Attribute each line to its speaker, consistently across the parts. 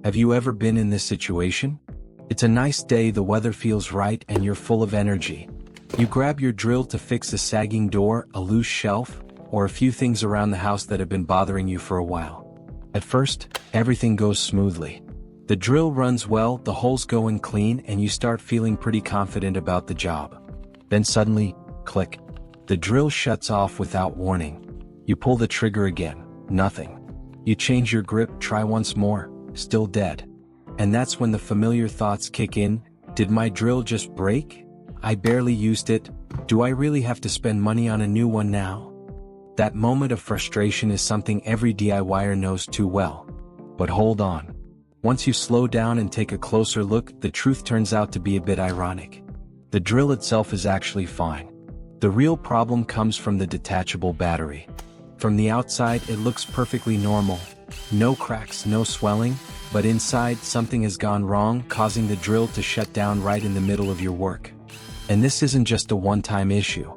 Speaker 1: Have you ever been in this situation? It's a nice day, the weather feels right, and you're full of energy. You grab your drill to fix a sagging door, a loose shelf, or a few things around the house that have been bothering you for a while. At first, everything goes smoothly. The drill runs well, the holes go in clean, and you start feeling pretty confident about the job. Then suddenly, click. The drill shuts off without warning. You pull the trigger again, nothing. You change your grip, try once more, still dead. And that's when the familiar thoughts kick in. Did my drill just break? I barely used it. Do I really have to spend money on a new one now? That moment of frustration is something every DIYer knows too well. But hold on. Once you slow down and take a closer look, the truth turns out to be a bit ironic. The drill itself is actually fine. The real problem comes from the detachable battery. From the outside, it looks perfectly normal. No cracks, no swelling, but inside something has gone wrong, causing the drill to shut down right in the middle of your work. And this isn't just a one-time issue.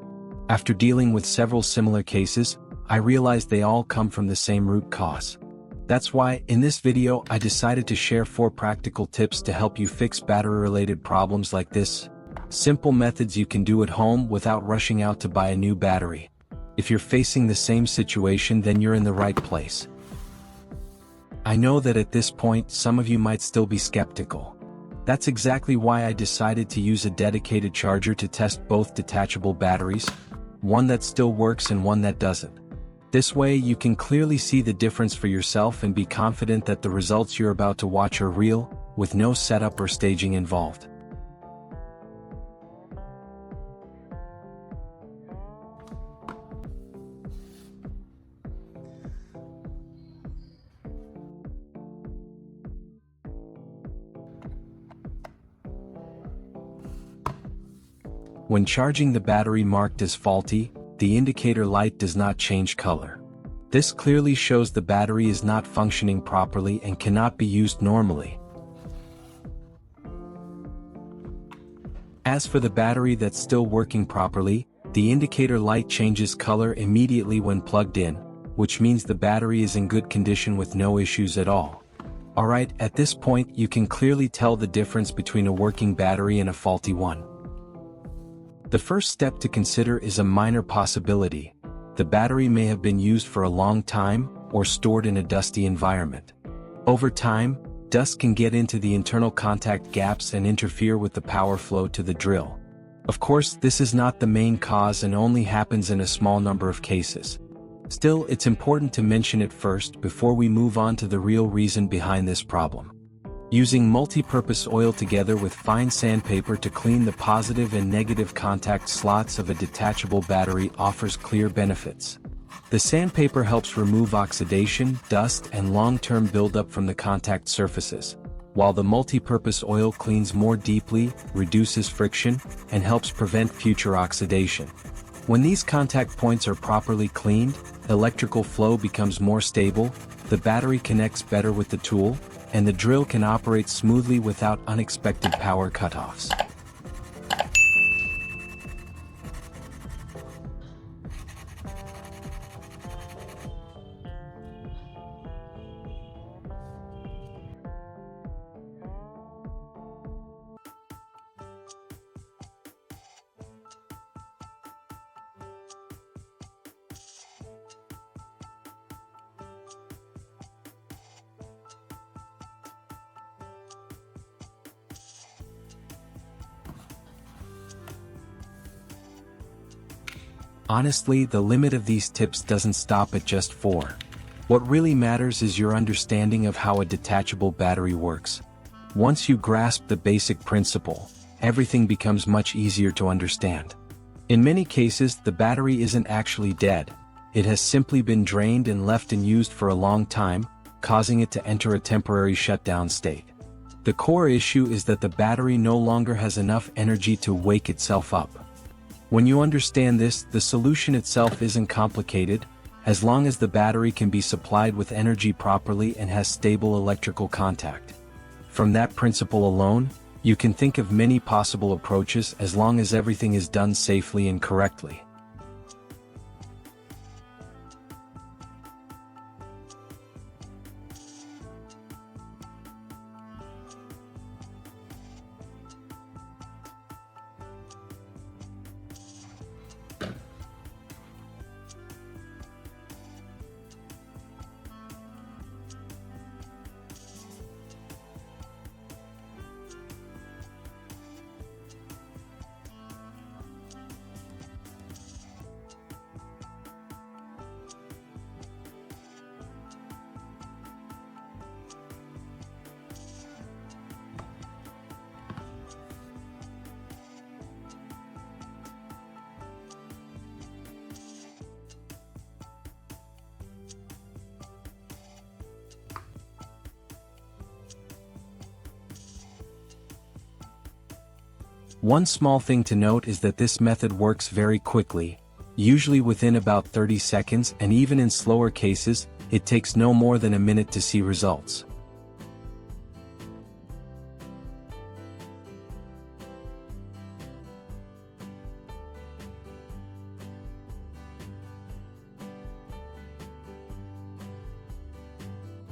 Speaker 1: After dealing with several similar cases, I realized they all come from the same root cause. That's why, in this video, I decided to share 4 practical tips to help you fix battery-related problems like this. Simple methods you can do at home without rushing out to buy a new battery. If you're facing the same situation, then you're in the right place. I know that at this point, some of you might still be skeptical. That's exactly why I decided to use a dedicated charger to test both detachable batteries, one that still works and one that doesn't. This way you can clearly see the difference for yourself and be confident that the results you're about to watch are real, with no setup or staging involved. When charging the battery marked as faulty, the indicator light does not change color. This clearly shows the battery is not functioning properly and cannot be used normally. As for the battery that's still working properly, the indicator light changes color immediately when plugged in, which means the battery is in good condition with no issues at all. Alright, at this point you can clearly tell the difference between a working battery and a faulty one. The first step to consider is a minor possibility. The battery may have been used for a long time, or stored in a dusty environment. Over time, dust can get into the internal contact gaps and interfere with the power flow to the drill. Of course, this is not the main cause and only happens in a small number of cases. Still, it's important to mention it first before we move on to the real reason behind this problem. Using multi-purpose oil together with fine sandpaper to clean the positive and negative contact slots of a detachable battery offers clear benefits. The sandpaper helps remove oxidation, dust, and long-term buildup from the contact surfaces, while the multi-purpose oil cleans more deeply, reduces friction, and helps prevent future oxidation. When these contact points are properly cleaned, electrical flow becomes more stable, the battery connects better with the tool, and the drill can operate smoothly without unexpected power cutoffs. Honestly, the limit of these tips doesn't stop at just 4. What really matters is your understanding of how a detachable battery works. Once you grasp the basic principle, everything becomes much easier to understand. In many cases, the battery isn't actually dead. It has simply been drained and left unused for a long time, causing it to enter a temporary shutdown state. The core issue is that the battery no longer has enough energy to wake itself up. When you understand this, the solution itself isn't complicated, as long as the battery can be supplied with energy properly and has stable electrical contact. From that principle alone, you can think of many possible approaches as long as everything is done safely and correctly. One small thing to note is that this method works very quickly, usually within about 30 seconds, and even in slower cases, it takes no more than a minute to see results.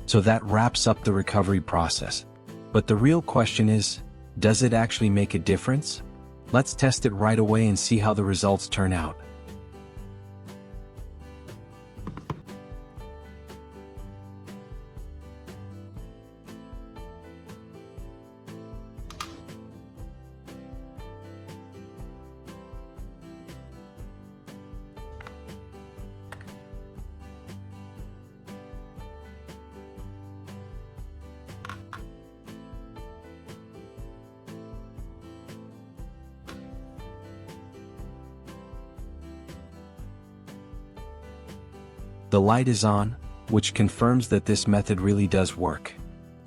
Speaker 1: So that wraps up the recovery process. But the real question is, does it actually make a difference? Let's test it right away and see how the results turn out. The light is on, which confirms that this method really does work.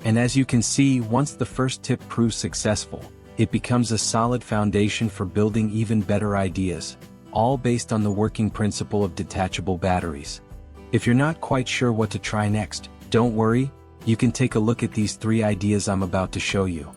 Speaker 1: And as you can see, once the first tip proves successful, it becomes a solid foundation for building even better ideas, all based on the working principle of detachable batteries. If you're not quite sure what to try next, don't worry, you can take a look at these 3 ideas I'm about to show you.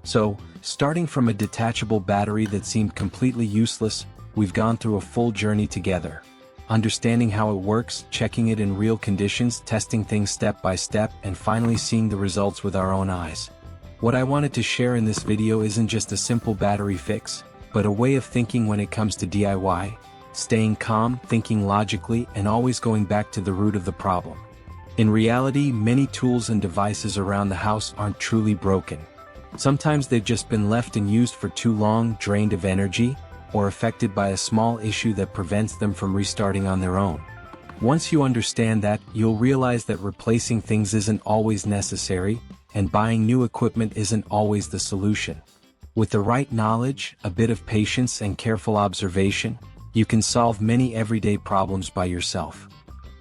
Speaker 1: So, starting from a detachable battery that seemed completely useless, we've gone through a full journey together. Understanding how it works, checking it in real conditions, testing things step by step, and finally seeing the results with our own eyes. What I wanted to share in this video isn't just a simple battery fix, but a way of thinking when it comes to DIY, staying calm, thinking logically, and always going back to the root of the problem. In reality, many tools and devices around the house aren't truly broken. Sometimes they've just been left and used for too long, drained of energy, or affected by a small issue that prevents them from restarting on their own. Once you understand that, you'll realize that replacing things isn't always necessary, and buying new equipment isn't always the solution. With the right knowledge, a bit of patience, and careful observation, you can solve many everyday problems by yourself.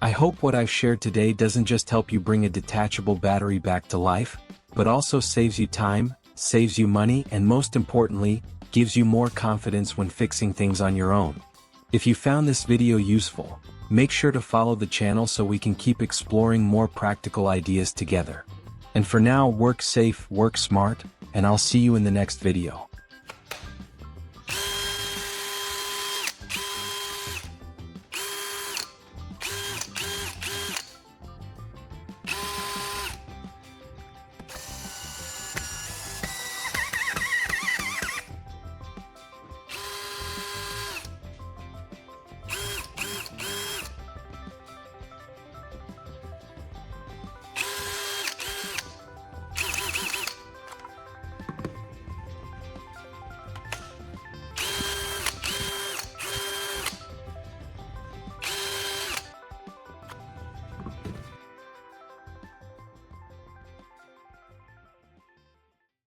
Speaker 1: I hope what I've shared today doesn't just help you bring a detachable battery back to life, but also saves you time, saves you money, and most importantly, gives you more confidence when fixing things on your own. If you found this video useful, make sure to follow the channel so we can keep exploring more practical ideas together. And for now, work safe, work smart, and I'll see you in the next video.